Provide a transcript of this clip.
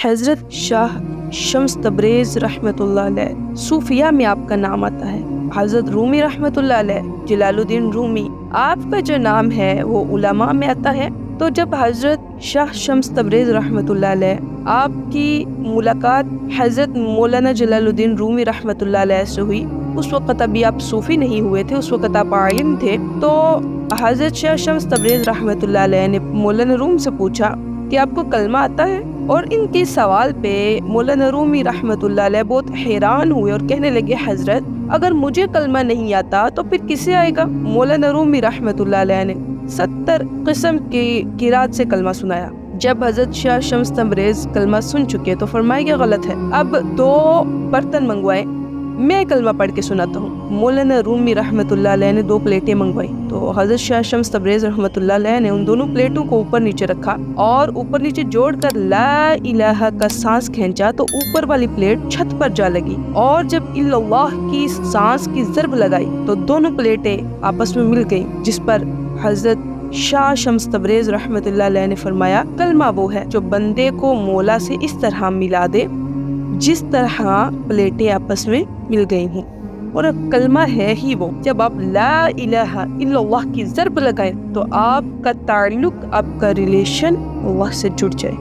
حضرت شاہ شمس تبریز رحمۃ اللہ علیہ صوفیہ میں آپ کا نام آتا ہے. حضرت رومی رحمۃ اللہ علیہ جلال الدین رومی آپ کا جو نام ہے وہ علماء میں آتا ہے. تو جب حضرت شاہ شمس تبریز رحمۃ اللہ علیہ آپ کی ملاقات حضرت مولانا جلال الدین رومی رحمۃ اللہ علیہ سے ہوئی، اس وقت ابھی آپ صوفی نہیں ہوئے تھے، اس وقت آپ عالم تھے. تو حضرت شاہ شمس تبریز رحمۃ اللہ علیہ نے مولانا روم سے پوچھا کہ آپ کو کلمہ آتا ہے؟ اور ان کے سوال پہ مولانا رومی رحمۃ اللہ علیہ بہت حیران ہوئے اور کہنے لگے حضرت اگر مجھے کلمہ نہیں آتا تو پھر کسے آئے گا؟ مولانا رومی رحمۃ اللہ علیہ نے 70 قسم کی قرات سے کلمہ سنایا. جب حضرت شاہ شمس تبریز کلمہ سن چکے تو فرمایا کہ غلط ہے، اب 2 برتن منگوائے، میں کلمہ پڑھ کے سناتا ہوں. مولانا رومی رحمۃ اللہ علیہ نے 2 پلیٹیں منگوائی. تو حضرت شاہ شمس تبریز رحمۃ اللہ علیہ نے ان دونوں پلیٹوں کو اوپر نیچے رکھا اور اوپر نیچے جوڑ کر لا الہ کا سانس کھینچا تو اوپر والی پلیٹ چھت پر جا لگی، اور جب اللہ کی سانس کی ضرب لگائی تو دونوں پلیٹیں آپس میں مل گئیں، جس پر حضرت شاہ شمس تبریز رحمۃ اللہ علیہ نے فرمایا کلمہ وہ ہے جو بندے کو مولا سے اس طرح ملا دے جس طرح پلیٹیں آپس میں مل گئی ہوں. اور کلمہ ہے ہی وہ جب آپ لا الہ الا اللہ کی ضرب لگائیں تو آپ کا تعلق، آپ کا ریلیشن اللہ سے جڑ جائے.